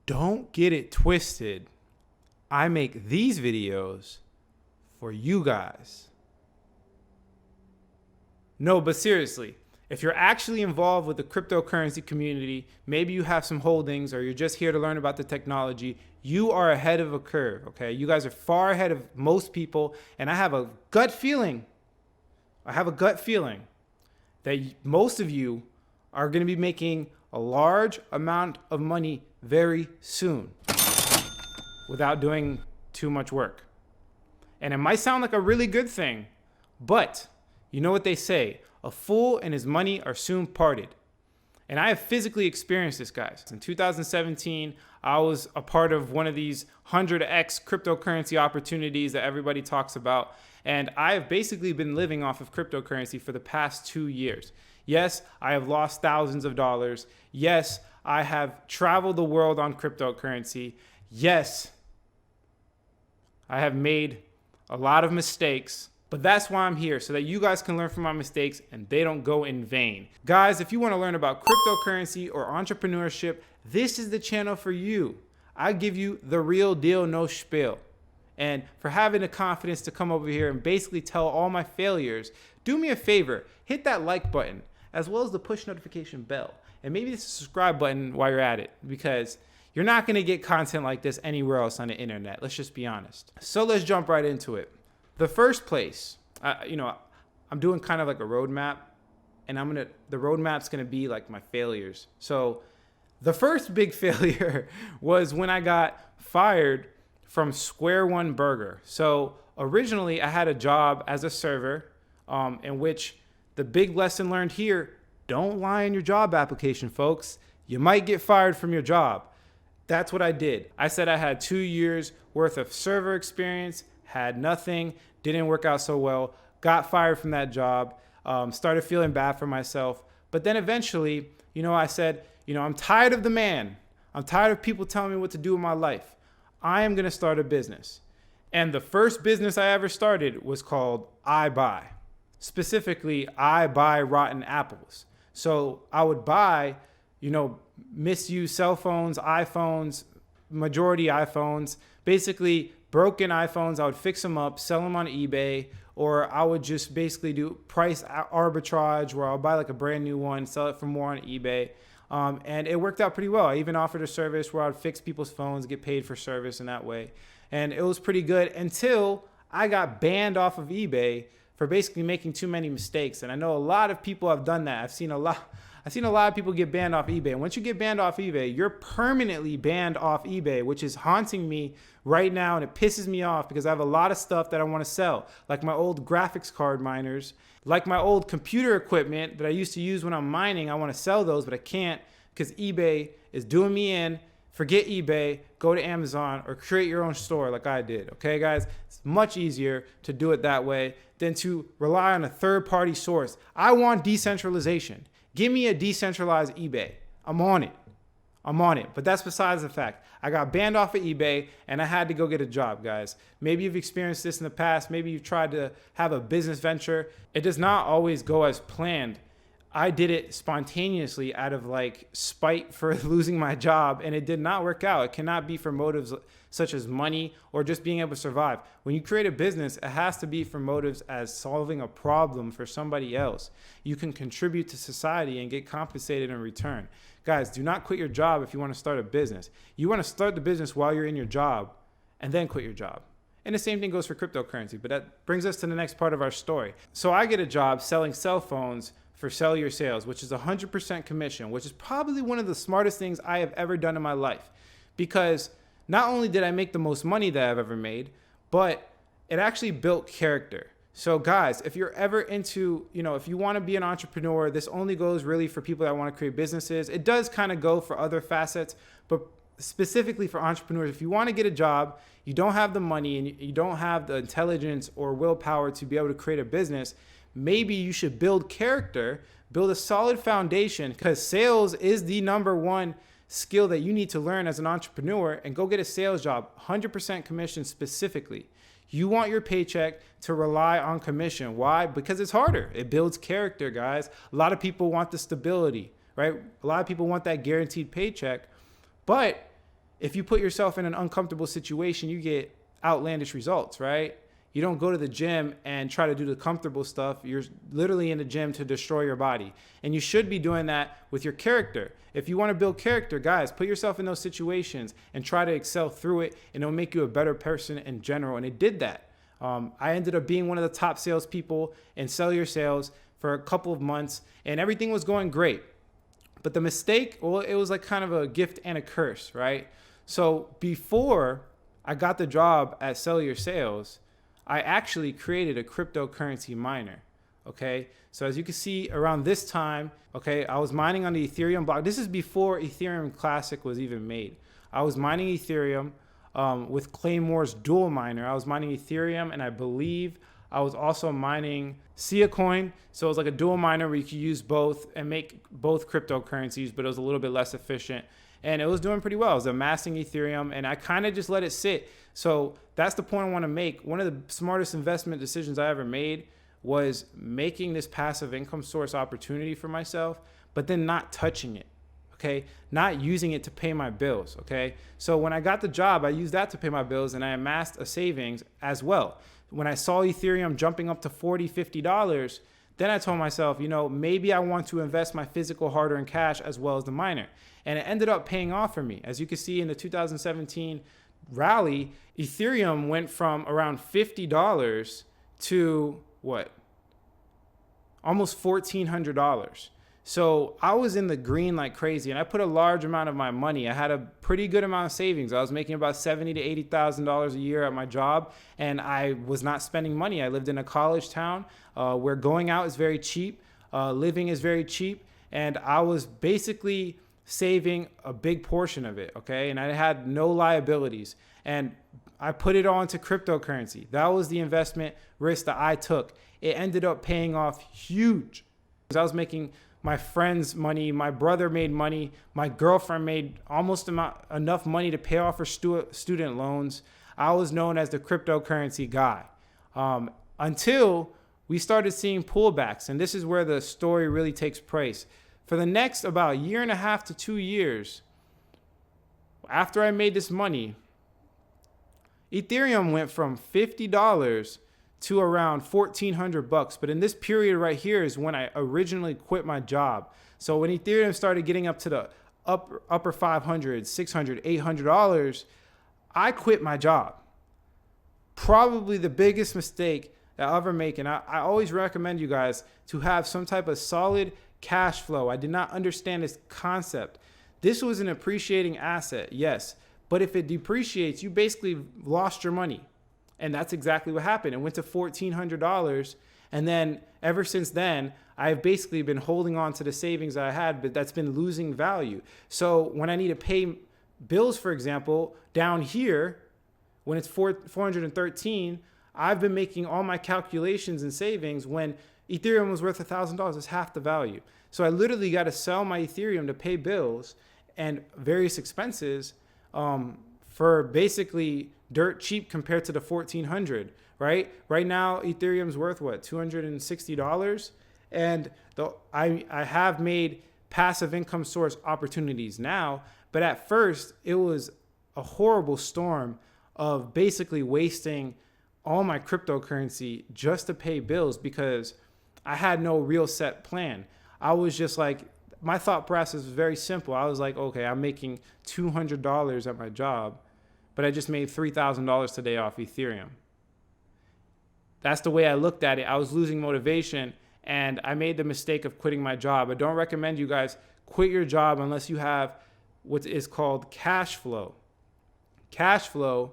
Don't get it twisted. I make these videos for you guys. No, but seriously, if you're actually involved with the cryptocurrency community, maybe you have some holdings or you're just here to learn about the technology, you are ahead of a curve, okay? You guys are far ahead of most people, and I have a gut feeling that most of you are going to be making a large amount of money very soon without doing too much work. And it might sound like a really good thing, but you know what they say, a fool and his money are soon parted. And I have physically experienced this, guys. In 2017, I was a part of one of these 100x cryptocurrency opportunities that everybody talks about. And I have basically been living off of cryptocurrency for the past 2 years. Yes, I have lost thousands of dollars. Yes, I have traveled the world on cryptocurrency. Yes, I have made a lot of mistakes. But that's why I'm here, so that you guys can learn from my mistakes and they don't go in vain. Guys, if you want to learn about cryptocurrency or entrepreneurship, this is the channel for you. I give you the real deal, no spiel. And for having the confidence to come over here and basically tell all my failures, do me a favor, hit that like button, as well as the push notification bell. And maybe the subscribe button while you're at it, because you're not going to get content like this anywhere else on the internet. Let's just be honest. So let's jump right into it. The first place, I'm doing kind of like a roadmap, and the roadmap's gonna be like my failures. So the first big failure was when I got fired from Square One Burger. So originally I had a job as a server, in which the big lesson learned here, don't lie in your job application, folks. You might get fired from your job. That's what I did. I said I had 2 years worth of server experience, had nothing, didn't work out so well, got fired from that job, started feeling bad for myself. But then eventually, I said, I'm tired of the man. I'm tired of people telling me what to do with my life. I am going to start a business. And the first business I ever started was called I Buy. Specifically, I buy rotten apples. So I would buy, misused cell phones, iPhones, majority iPhones, basically broken iPhones. I would fix them up, sell them on eBay, or I would just basically do price arbitrage where I'll buy like a brand new one, sell it for more on eBay. And it worked out pretty well. I even offered a service where I'd fix people's phones, get paid for service in that way. And it was pretty good until I got banned off of eBay for basically making too many mistakes. And I know a lot of people have done that. I've seen a lot of people get banned off eBay. And once you get banned off eBay, you're permanently banned off eBay, which is haunting me right now. And it pisses me off because I have a lot of stuff that I want to sell, like my old graphics card miners, like my old computer equipment that I used to use when I'm mining. I want to sell those, but I can't because eBay is doing me in. Forget eBay, go to Amazon or create your own store like I did. Okay, guys, it's much easier to do it that way than to rely on a third-party source. I want decentralization. Give me a decentralized eBay. I'm on it. But that's besides the fact. I got banned off of eBay and I had to go get a job, guys. Maybe you've experienced this in the past. Maybe you've tried to have a business venture. It does not always go as planned. I did it spontaneously out of like spite for losing my job, and it did not work out. It cannot be for motives such as money or just being able to survive. When you create a business, it has to be for motives as solving a problem for somebody else. You can contribute to society and get compensated in return. Guys, do not quit your job if you want to start a business. You want to start the business while you're in your job and then quit your job. And the same thing goes for cryptocurrency, but that brings us to the next part of our story. So I get a job selling cell phones for Sell Your Sales, which is 100% commission, which is probably one of the smartest things I have ever done in my life. Because not only did I make the most money that I've ever made, but it actually built character. So guys, if you're ever into, if you want to be an entrepreneur, this only goes really for people that want to create businesses. It does kind of go for other facets, but specifically for entrepreneurs, if you want to get a job, you don't have the money and you don't have the intelligence or willpower to be able to create a business, maybe you should build character, build a solid foundation, because sales is the number one skill that you need to learn as an entrepreneur, and go get a sales job, 100% commission specifically. You want your paycheck to rely on commission. Why? Because it's harder. It builds character, guys. A lot of people want the stability, right? A lot of people want that guaranteed paycheck, but if you put yourself in an uncomfortable situation, you get outlandish results, right? You don't go to the gym and try to do the comfortable stuff. You're literally in the gym to destroy your body. And you should be doing that with your character. If you want to build character, guys, put yourself in those situations and try to excel through it, and it'll make you a better person in general. And it did that. I ended up being one of the top salespeople in cellular sales for a couple of months, and everything was going great. But the mistake, well, it was like kind of a gift and a curse, right? So before I got the job at cellular sales, I actually created a cryptocurrency miner, okay? So as you can see around this time, okay, I was mining on the Ethereum block. This is before Ethereum Classic was even made. I was mining Ethereum with Claymore's dual miner. I was mining Ethereum, and I believe I was also mining Sia coin. So it was like a dual miner where you could use both and make both cryptocurrencies, but it was a little bit less efficient. And it was doing pretty well. I was amassing Ethereum, and I kind of just let it sit. So that's the point I want to make. One of the smartest investment decisions I ever made was making this passive income source opportunity for myself, but then not touching it, okay? Not using it to pay my bills, okay? So when I got the job, I used that to pay my bills, and I amassed a savings as well. When I saw Ethereum jumping up to $40, $50, then I told myself, you know, maybe I want to invest my physical hard-earned cash as well as the miner. And it ended up paying off for me. As you can see in the 2017 rally, Ethereum went from around $50 to what? Almost $1,400. So I was in the green like crazy, and I put a large amount of my money. I had a pretty good amount of savings. I was making about $70,000 to $80,000 a year at my job, and I was not spending money. I lived in a college town where going out is very cheap, living is very cheap, and I was basically saving a big portion of it, okay? And I had no liabilities, and I put it all into cryptocurrency. That was the investment risk that I took. It ended up paying off huge. I was making my friends money, my brother made money, my girlfriend made almost enough money to pay off her student loans. I was known as the cryptocurrency guy until we started seeing pullbacks, and this is where the story really takes place. For the next about 1.5 to 2 years, after I made this money, Ethereum went from $50 to around $1,400. But in this period right here is when I originally quit my job. So when Ethereum started getting up to the upper $500, $600, $800, I quit my job. Probably the biggest mistake that I'll ever make. And I always recommend you guys to have some type of solid cash flow. I did not understand this concept. This was an appreciating asset, yes. But if it depreciates, you basically lost your money. And that's exactly what happened. It went to $1,400. And then ever since then, I've basically been holding on to the savings I had, but that's been losing value. So when I need to pay bills, for example, down here, when it's 413, I've been making all my calculations and savings when Ethereum was worth $1,000. It's half the value. So I literally got to sell my Ethereum to pay bills and various expenses for basically dirt cheap compared to the 1,400, right? Right now, Ethereum's worth what, $260? And I have made passive income source opportunities now, but at first it was a horrible storm of basically wasting all my cryptocurrency just to pay bills because I had no real set plan. I was just like, my thought process was very simple. I was like, okay, I'm making $200 at my job, but I just made $3,000 today off Ethereum. That's the way I looked at it. I was losing motivation, and I made the mistake of quitting my job. I don't recommend you guys quit your job unless you have what is called cash flow. Cash flow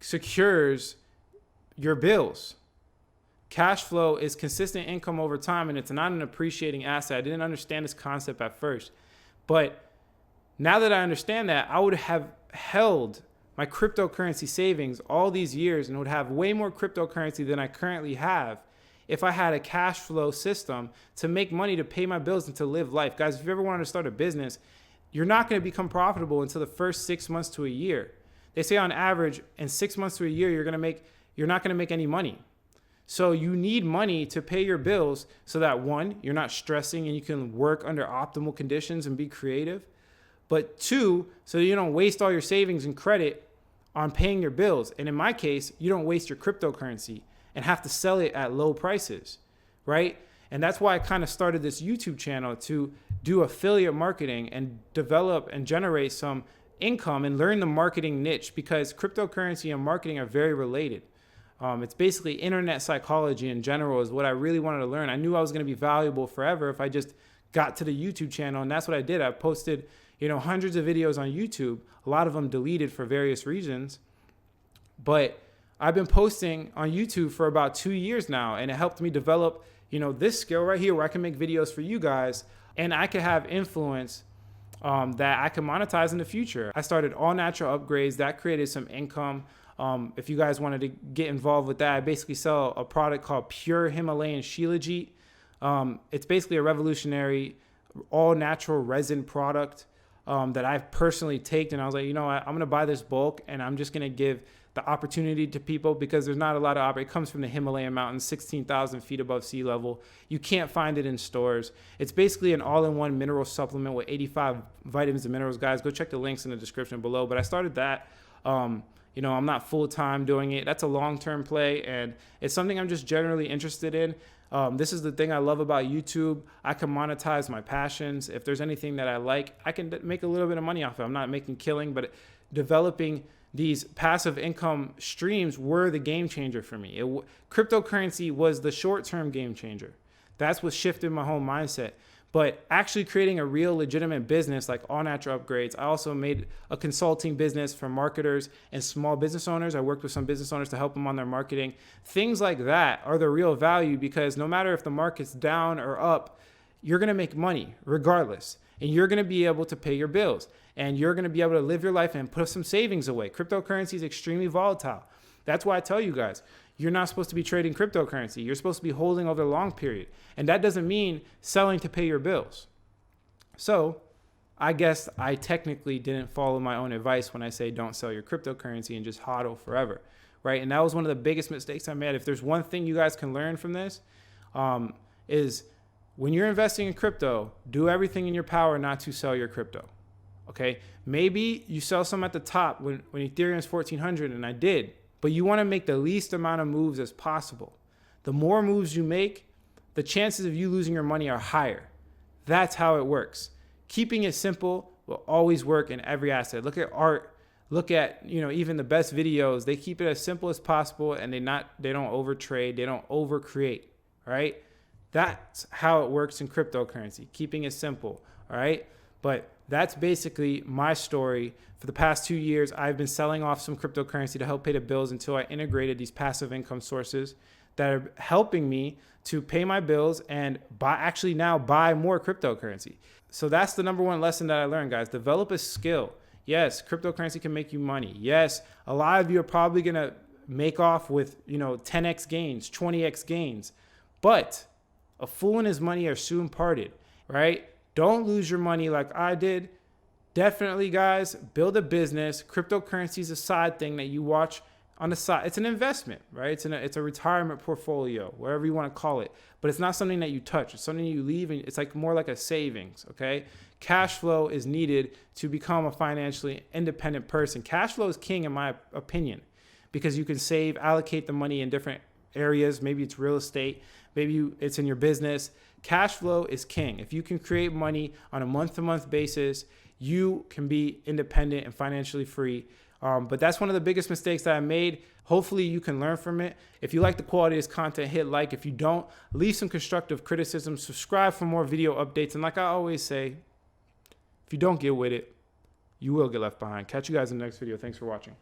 secures your bills. Cash flow is consistent income over time, and it's not an appreciating asset. I didn't understand this concept at first, but now that I understand that, I would have held my cryptocurrency savings all these years and would have way more cryptocurrency than I currently have if I had a cash flow system to make money to pay my bills and to live life. Guys, if you ever wanted to start a business, you're not going to become profitable until the first 6 months to a year. They say on average, in 6 months to a year, you're not going to make any money. So you need money to pay your bills so that, one, you're not stressing and you can work under optimal conditions and be creative. but 2, so you don't waste all your savings and credit on paying your bills. And in my case, you don't waste your cryptocurrency and have to sell it at low prices, right? And that's why I kind of started this YouTube channel, to do affiliate marketing and develop and generate some income and learn the marketing niche, because cryptocurrency and marketing are very related. It's basically internet psychology in general is what I really wanted to learn. I knew I was going to be valuable forever if I just got to the YouTube channel, and that's what I did. I posted, hundreds of videos on YouTube, a lot of them deleted for various reasons, but I've been posting on YouTube for about 2 years now, and it helped me develop, this skill right here, where I can make videos for you guys and I could have influence that I can monetize in the future. I started All Natural Upgrades. That created some income. If you guys wanted to get involved with that, I basically sell a product called Pure Himalayan Shilajit. It's basically a revolutionary all natural resin product that I've personally taken. And I was like, I'm going to buy this bulk, and I'm just going to give the opportunity to people, because there's not a lot of it comes from the Himalayan mountains, 16,000 feet above sea level. You can't find it in stores. It's basically an all-in-one mineral supplement with 85 vitamins and minerals. Guys, go check the links in the description below. But I started that. I'm not full-time doing it. That's a long-term play, and it's something I'm just generally interested in. This is the thing I love about YouTube. I can monetize my passions. If there's anything that I like, I can make a little bit of money off it. I'm not making killing, but developing these passive income streams were the game changer for me. Cryptocurrency was the short-term game changer. That's what shifted my whole mindset. But actually creating a real legitimate business like All Natural Upgrades. I also made a consulting business for marketers and small business owners. I worked with some business owners to help them on their marketing. Things like that are the real value, because no matter if the market's down or up, you're going to make money regardless. And you're going to be able to pay your bills. And you're going to be able to live your life and put some savings away. Cryptocurrency is extremely volatile. That's why I tell you guys, you're not supposed to be trading cryptocurrency. You're supposed to be holding over a long period. And that doesn't mean selling to pay your bills. So I guess I technically didn't follow my own advice when I say don't sell your cryptocurrency and just hodl forever, right? And that was one of the biggest mistakes I made. If there's one thing you guys can learn from this, is when you're investing in crypto, do everything in your power not to sell your crypto. Okay, maybe you sell some at the top when Ethereum is 1,400, and I did, but you want to make the least amount of moves as possible. The more moves you make, the chances of you losing your money are higher. That's how it works. Keeping it simple will always work in every asset. Look at art. Look at, even the best videos. They keep it as simple as possible, and they don't overtrade. They don't overcreate. All right. That's how it works in cryptocurrency. Keeping it simple. All right. But that's basically my story. For the past 2 years, I've been selling off some cryptocurrency to help pay the bills until I integrated these passive income sources that are helping me to pay my bills and buy more cryptocurrency. So that's the number one lesson that I learned, guys. Develop a skill. Yes, cryptocurrency can make you money. Yes, a lot of you are probably going to make off with, 10x gains, 20x gains. But a fool and his money are soon parted, right? Don't lose your money like I did. Definitely, guys, build a business. Cryptocurrency is a side thing that you watch on the side. It's an investment, right? It's a retirement portfolio, whatever you want to call it. But it's not something that you touch. It's something you leave, and it's like more like a savings, okay? Cash flow is needed to become a financially independent person. Cash flow is king, in my opinion, because you can allocate the money in different areas. Maybe it's real estate. Maybe it's in your business. Cash flow is king. If you can create money on a month-to-month basis, you can be independent and financially free. But that's one of the biggest mistakes that I made. Hopefully you can learn from it. If you like the quality of this content, hit like. If you don't, leave some constructive criticism. Subscribe for more video updates. And like I always say, if you don't get with it, you will get left behind. Catch you guys in the next video. Thanks for watching.